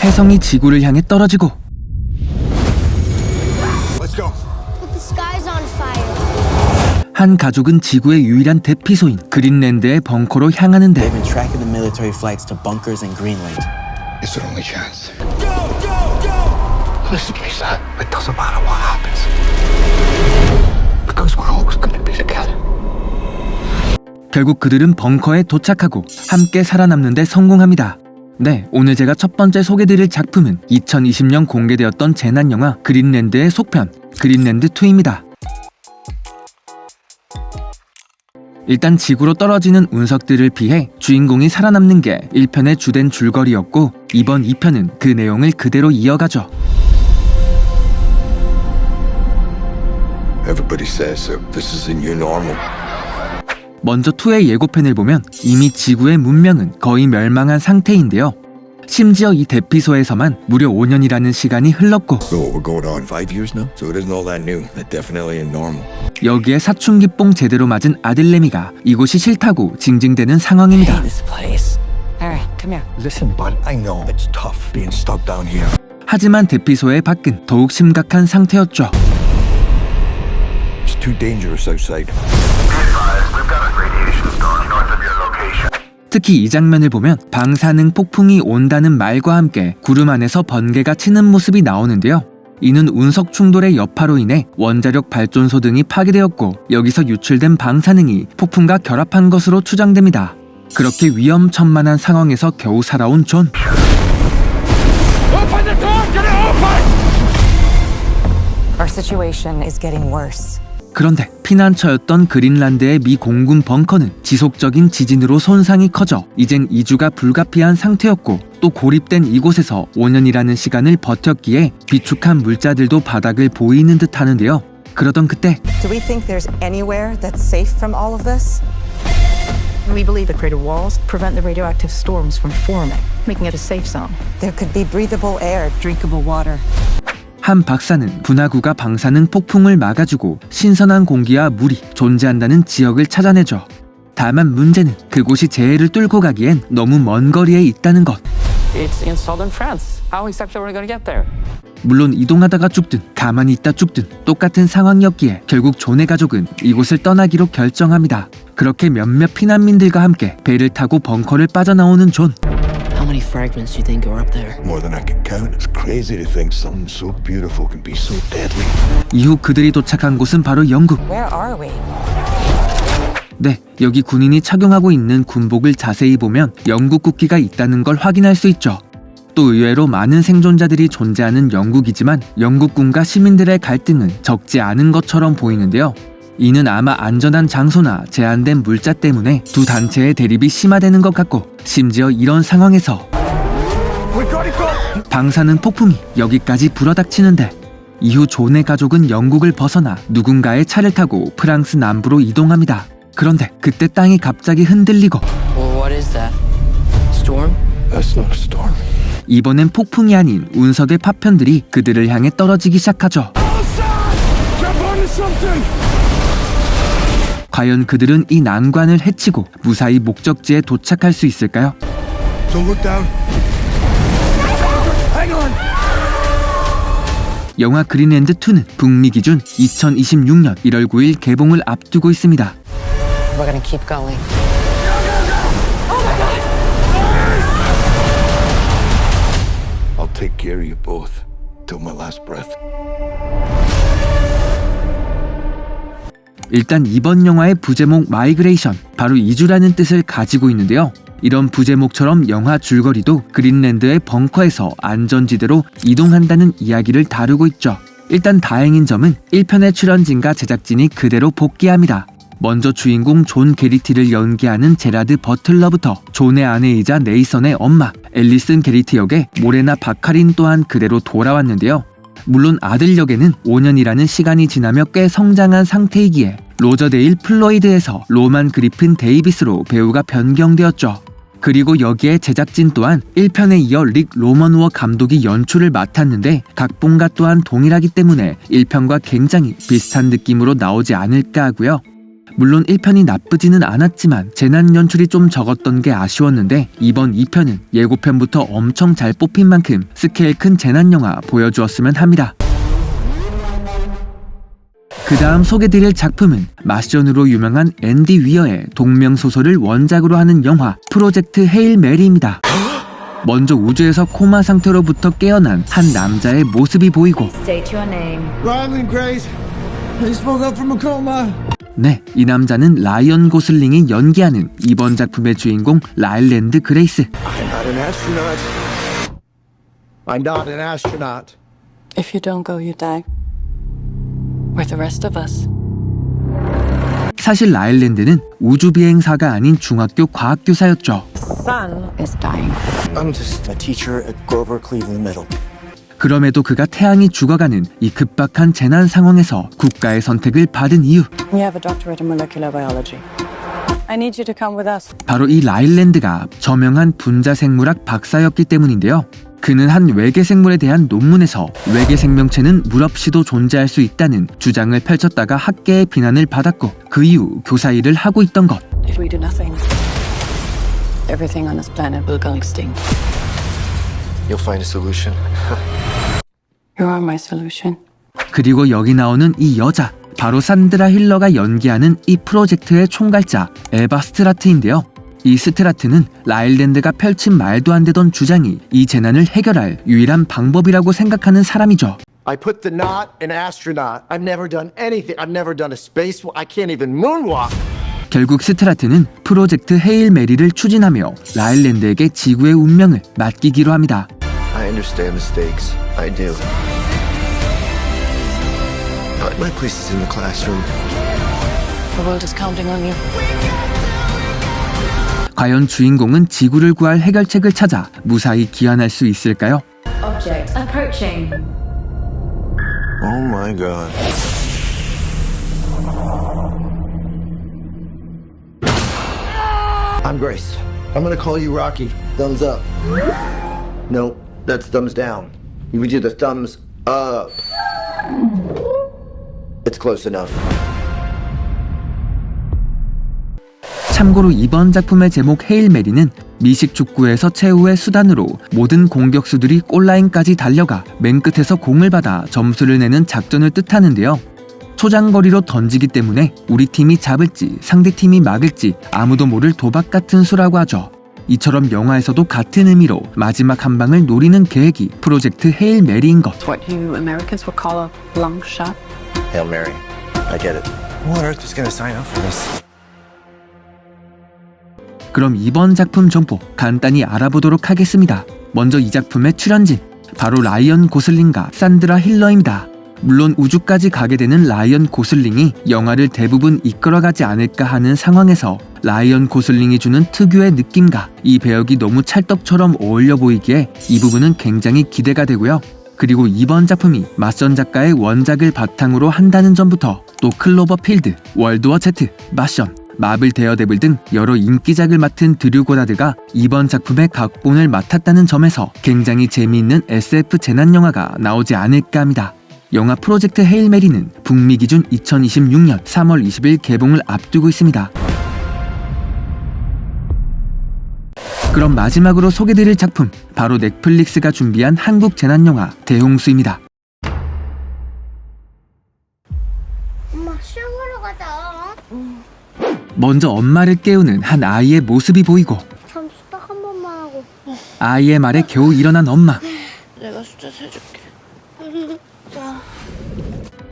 혜성이 지구를 향해 떨어지고 Let's go. But the sky's on fire. 한 가족은 지구의 유일한 대피소인 그린랜드의 벙커로 향하는데 They've been tracking the military flights to bunkers in Greenland. It's our only chance. Go, go, go! Listen to me, son. It doesn't matter what happens. Because we're always going to be together. 결국 그들은 벙커에 도착하고 함께 살아남는 데 성공합니다. 네, 오늘 제가 첫 번째 소개드릴 작품은 2020년 공개되었던 재난영화 그린랜드의 속편 그린랜드2입니다. 일단 지구로 떨어지는 운석들을 피해 주인공이 살아남는 게 1편의 주된 줄거리였고 이번 2편은 그 내용을 그대로 이어가죠. Everybody says so. This is the new normal. 먼저 2의 예고편을 보면 이미 지구의 문명은 거의 멸망한 상태인데요. 심지어 이 대피소에서만 무려 5년이라는 시간이 흘렀고 So we're going on 5 years now? So it isn't all that new. It definitely ain't normal. 여기에 사춘기뽕 제대로 맞은 아들내미가 이곳이 싫다고 징징대는 상황입니다. This place. All right, come here. Listen, bud, I know it's tough being stuck down here. 하지만 대피소의 밖은 더욱 심각한 상태였죠. It's too dangerous outside. 특히 이 장면을 보면 방사능 폭풍이 온다는 말과 함께 구름 안에서 번개가 치는 모습이 나오는데요. 이는 운석 충돌의 여파로 인해 원자력 발전소 등이 파괴되었고 여기서 유출된 방사능이 폭풍과 결합한 것으로 추정됩니다. 그렇게 위험천만한 상황에서 겨우 살아온 존. Our situation is getting worse. 그런데 피난처였던 그린란드의 미 공군 벙커는 지속적인 지진으로 손상이 커져 이젠 이주가 불가피한 상태였고 또 고립된 이곳에서 5년이라는 시간을 버텼기에 비축한 물자들도 바닥을 보이는 듯 하는데요. 그러던 그때 Do we think there's anywhere that's safe from all of this? We believe the crater walls prevent the radioactive storms from forming, making it a safe zone. There could be breathable air, drinkable water. 한 박사는 분화구가 방사능 폭풍을 막아주고 신선한 공기와 물이 존재한다는 지역을 찾아내죠. 다만 문제는 그곳이 재해를 뚫고 가기엔 너무 먼 거리에 있다는 것. It's in southern France. How exactly are we going to get there? 물론 이동하다가 죽든 가만히 있다 죽든 똑같은 상황이었기에 결국 존의 가족은 이곳을 떠나기로 결정합니다. 그렇게 몇몇 피난민들과 함께 배를 타고 벙커를 빠져나오는 존. How many fragments do you think are up there? More than I can count. It's crazy to think something so beautiful can be so deadly. 이후 그들이 도착한 곳은 바로 영국. Where are we? 네, 여기 군인이 착용하고 있는 군복을 자세히 보면 영국 국기가 있다는 걸 확인할 수 있죠. 또 의외로 많은 생존자들이 존재하는 영국이지만 영국군과 시민들의 갈등은 적지 않은 것처럼 보이는데요. 이는 아마 안전한 장소나 제한된 물자 때문에 두 단체의 대립이 심화되는 것 같고 심지어 이런 상황에서 방사능 폭풍이 여기까지 불어닥치는데 이후 존의 가족은 영국을 벗어나 누군가의 차를 타고 프랑스 남부로 이동합니다. 그런데 그때 땅이 갑자기 흔들리고 Well, what is that? Storm? That's not a storm. 이번엔 폭풍이 아닌 운석의 파편들이 그들을 향해 떨어지기 시작하죠. 과연 그들은 이 난관을 헤치고 무사히 목적지에 도착할 수 있을까요? Don't look down. Hang on. 영화 그린랜드2는 북미 기준 2026년 1월 9일 개봉을 앞두고 있습니다. We're going to keep going. I'll take care of you both till my last breath. 일단 이번 영화의 부제목 마이그레이션, 바로 이주라는 뜻을 가지고 있는데요. 이런 부제목처럼 영화 줄거리도 그린랜드의 벙커에서 안전지대로 이동한다는 이야기를 다루고 있죠. 일단 다행인 점은 1편의 출연진과 제작진이 그대로 복귀합니다. 먼저 주인공 존 게리티를 연기하는 제라드 버틀러부터 존의 아내이자 네이선의 엄마 앨리슨 게리티 역의 모레나 바카린 또한 그대로 돌아왔는데요. 물론 아들 역에는 5년이라는 시간이 지나며 꽤 성장한 상태이기에 로저데일 플로이드에서 로만 그리핀 데이비스로 배우가 변경되었죠. 그리고 여기에 제작진 또한 1편에 이어 릭 로먼우어 감독이 연출을 맡았는데 각본과 또한 동일하기 때문에 1편과 굉장히 비슷한 느낌으로 나오지 않을까 하고요. 물론 1편이 나쁘지는 않았지만 재난 연출이 좀 적었던 게 아쉬웠는데 이번 2편은 예고편부터 엄청 잘 뽑힌 만큼 스케일 큰 재난 영화 보여주었으면 합니다. 그 다음 소개드릴 작품은 마션으로 유명한 앤디 위어의 동명소설을 원작으로 하는 영화 프로젝트 헤일 메리입니다. 먼저 우주에서 코마 상태로부터 깨어난 한 남자의 모습이 보이고 State your name. Ryland Grace. Please woke up from a coma. 네, 이 남자는 라이언 고슬링이 연기하는 이번 작품의 주인공 라일랜드 그레이스. I'm not an astronaut. I'm not an astronaut. If you don't go, you die. With the rest of us. 사실 라일랜드는 우주비행사가 아닌 중학교 과학교사였죠. Son is dying. I'm just a teacher at Grover Cleveland Middle. 그럼에도 그가 태양이 죽어가는 이 급박한 재난 상황에서 국가의 선택을 받은 이유, We have a doctorate in molecular biology. I need you to come with us. 바로 이 라일랜드가 저명한 분자생물학 박사였기 때문인데요. 그는 한 외계 생물에 대한 논문에서 외계 생명체는 물 없이도 존재할 수 있다는 주장을 펼쳤다가 학계의 비난을 받았고 그 이후 교사 일을 하고 있던 것. If we do nothing, everything on this planet will go extinct. You'll find a solution. You are my solution. 그리고 여기 나오는 이 여자, 바로 산드라 힐러가 연기하는 이 프로젝트의 총괄자 에바 스트라트인데요. 이 스트라트는 라일랜드가 펼친 말도 안 되던 주장이 이 재난을 해결할 유일한 방법이라고 생각하는 사람이죠. I put the not an astronaut. I've never done anything. I've never done a spacewalk. I can't even moonwalk. 결국 스트라트는 프로젝트 헤일 메리를 추진하며 라일랜드에게 지구의 운명을 맡기기로 합니다. I understand the stakes. I do. But my place is in the classroom. The world is counting on you. 과연 주인공은 지구를 구할 해결책을 찾아 무사히 귀환할 수 있을까요? Object approaching. Oh my god. I'm Grace. I'm gonna call you Rocky. Thumbs up. No, that's thumbs down. You would do the thumbs up. It's close enough. 참고로 이번 작품의 제목 헤일 메리는 미식 축구에서 최후의 수단으로 모든 공격수들이 골라인까지 달려가 맨 끝에서 공을 받아 점수를 내는 작전을 뜻하는데요. 초장거리로 던지기 때문에 우리 팀이 잡을지 상대팀이 막을지 아무도 모를 도박 같은 수라고 하죠. 이처럼 영화에서도 같은 의미로 마지막 한 방을 노리는 계획이 프로젝트 헤일 메리인 것. What you Americans would call a long shot. Hail Mary. I get it. Who on earth was gonna sign up for this? 그럼 이번 작품 정보 간단히 알아보도록 하겠습니다. 먼저 이 작품의 출연진, 바로 라이언 고슬링과 산드라 힐러입니다. 물론 우주까지 가게 되는 라이언 고슬링이 영화를 대부분 이끌어가지 않을까 하는 상황에서 라이언 고슬링이 주는 특유의 느낌과 이 배역이 너무 찰떡처럼 어울려 보이기에 이 부분은 굉장히 기대가 되고요. 그리고 이번 작품이 맞선 작가의 원작을 바탕으로 한다는 점부터 또 클로버필드, 월드워 Z, 마션, 마블 데어데블 등 여러 인기작을 맡은 드류 고다드가 이번 작품의 각본을 맡았다는 점에서 굉장히 재미있는 SF 재난영화가 나오지 않을까 합니다. 영화 프로젝트 헤일 메리는 북미 기준 2026년 3월 20일 개봉을 앞두고 있습니다. 그럼 마지막으로 소개드릴 작품, 바로 넷플릭스가 준비한 한국 재난영화 대홍수입니다. 엄마 시험 보러 가자. 먼저 엄마를 깨우는 한 아이의 모습이 보이고 잠수 딱 한 번만 하고. 아이의 말에 겨우 일어난 엄마. 내가 숫자 세줄게. 자.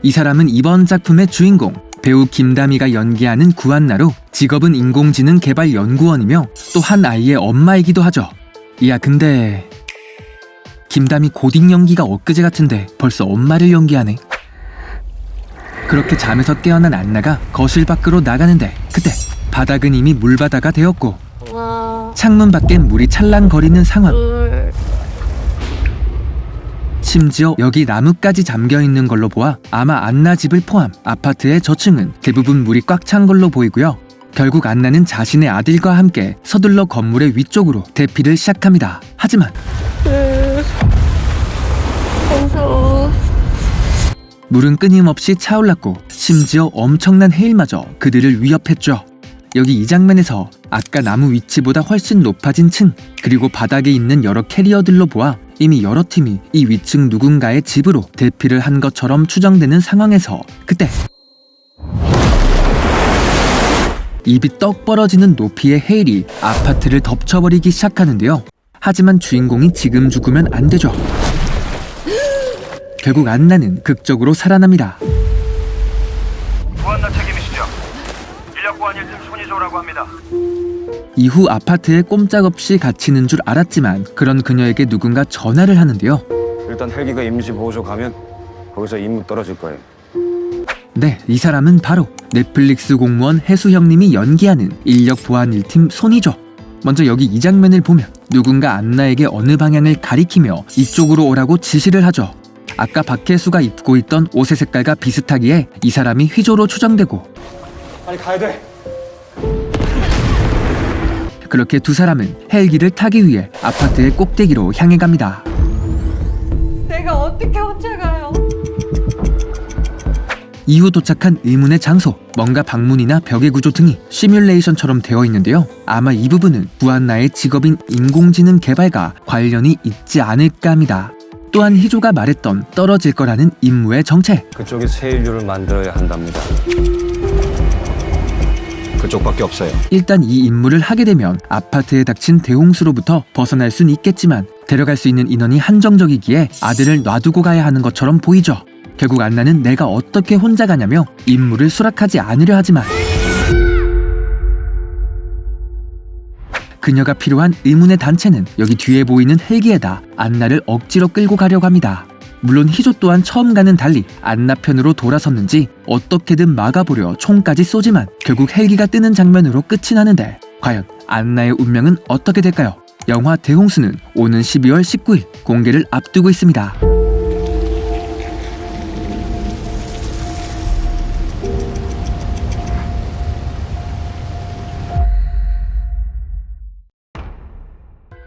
이 사람은 이번 작품의 주인공, 배우 김다미가 연기하는 구한나로 직업은 인공지능 개발 연구원이며 또 한 아이의 엄마이기도 하죠. 야, 근데 김다미 고딩 연기가 엊그제 같은데 벌써 엄마를 연기하네. 그렇게 잠에서 깨어난 안나가 거실 밖으로 나가는데 그때 바닥은 이미 물바다가 되었고 하나, 창문 밖엔 물이 찰랑거리는 상황. 둘. 심지어 여기 나무까지 잠겨있는 걸로 보아 아마 안나 집을 포함 아파트의 저층은 대부분 물이 꽉 찬 걸로 보이고요. 결국 안나는 자신의 아들과 함께 서둘러 건물의 위쪽으로 대피를 시작합니다. 하지만 무서워. 물은 끊임없이 차올랐고 심지어 엄청난 해일마저 그들을 위협했죠. 여기 이 장면에서 아까 나무 위치보다 훨씬 높아진 층, 그리고 바닥에 있는 여러 캐리어들로 보아 이미 여러 팀이 이 위층 누군가의 집으로 대피를 한 것처럼 추정되는 상황에서 그때 입이 떡 벌어지는 높이의 해일이 아파트를 덮쳐버리기 시작하는데요. 하지만 주인공이 지금 죽으면 안 되죠. 결국 안나는 극적으로 살아납니다. 보안나 책임이시죠? 인력 보안 1팀 손희조라고 합니다. 이후 아파트에 꼼짝없이 갇히는 줄 알았지만 그런 그녀에게 누군가 전화를 하는데요. 일단 헬기가 임시 보호소 가면 거기서 임무 떨어질 거예요. 네, 이 사람은 바로 넷플릭스 공무원 해수 형님이 연기하는 인력 보안 1팀 손이죠. 먼저 여기 이 장면을 보면 누군가 안나에게 어느 방향을 가리키며 이쪽으로 오라고 지시를 하죠. 아까 박혜수가 입고 있던 옷의 색깔과 비슷하기에 이 사람이 휘조로 추정되고, 빨리 가야 돼. 그렇게 두 사람은 헬기를 타기 위해 아파트의 꼭대기로 향해 갑니다. 내가 어떻게 혼자 가요? 이후 도착한 의문의 장소, 뭔가 방문이나 벽의 구조 등이 시뮬레이션처럼 되어 있는데요. 아마 이 부분은 부안나의 직업인 인공지능 개발과 관련이 있지 않을까 합니다. 또한 희조가 말했던 떨어질 거라는 임무의 정체, 그쪽이 새 인류를 만들어야 한답니다. 그쪽밖에 없어요. 일단 이 임무를 하게 되면 아파트에 닥친 대홍수로부터 벗어날 순 있겠지만 데려갈 수 있는 인원이 한정적이기에 아들을 놔두고 가야 하는 것처럼 보이죠. 결국 안나는 내가 어떻게 혼자 가냐며 임무를 수락하지 않으려 하지만 그녀가 필요한 의문의 단체는 여기 뒤에 보이는 헬기에다 안나를 억지로 끌고 가려고 합니다. 물론 희조 또한 처음과는 달리 안나 편으로 돌아섰는지 어떻게든 막아보려 총까지 쏘지만 결국 헬기가 뜨는 장면으로 끝이 나는데 과연 안나의 운명은 어떻게 될까요? 영화 대홍수는 오는 12월 19일 공개를 앞두고 있습니다.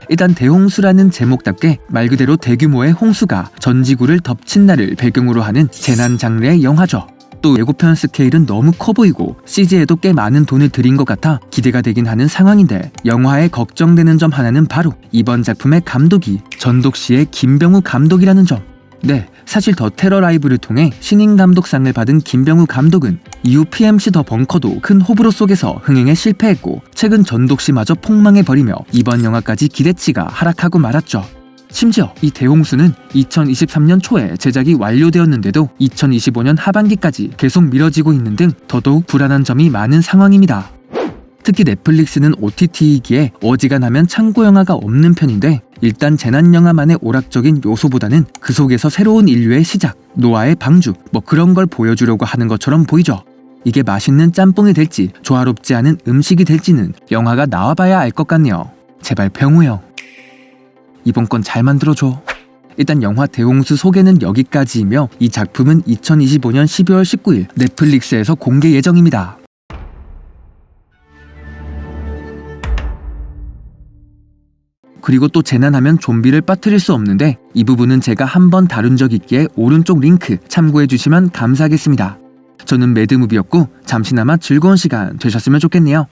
일단 대홍수라는 제목답게 말 그대로 대규모의 홍수가 전 지구를 덮친 날을 배경으로 하는 재난 장르의 영화죠. 또 예고편 스케일은 너무 커 보이고 CG에도 꽤 많은 돈을 들인 것 같아 기대가 되긴 하는 상황인데, 영화에 걱정되는 점 하나는 바로 이번 작품의 감독이 전독시의 김병우 감독이라는 점. 네, 사실 더 테러 라이브를 통해 신인 감독상을 받은 김병우 감독은 이후 PMC 더 벙커도 큰 호불호 속에서 흥행에 실패했고 최근 전독시마저 폭망해버리며 이번 영화까지 기대치가 하락하고 말았죠. 심지어 이 대홍수는 2023년 초에 제작이 완료되었는데도 2025년 하반기까지 계속 미뤄지고 있는 등 더더욱 불안한 점이 많은 상황입니다. 특히 넷플릭스는 OTT이기에 어지간하면 참고 영화가 없는 편인데, 일단 재난영화만의 오락적인 요소보다는 그 속에서 새로운 인류의 시작, 노아의 방주, 뭐 그런 걸 보여주려고 하는 것처럼 보이죠. 이게 맛있는 짬뽕이 될지 조화롭지 않은 음식이 될지는 영화가 나와봐야 알 것 같네요. 제발 병우 형, 이번 건 잘 만들어줘. 일단 영화 대홍수 소개는 여기까지이며 이 작품은 2025년 12월 19일 넷플릭스에서 공개 예정입니다. 그리고 또 재난하면 좀비를 빠뜨릴 수 없는데 이 부분은 제가 한번 다룬 적 있기에 오른쪽 링크 참고해주시면 감사하겠습니다. 저는 매드무비였고 잠시나마 즐거운 시간 되셨으면 좋겠네요.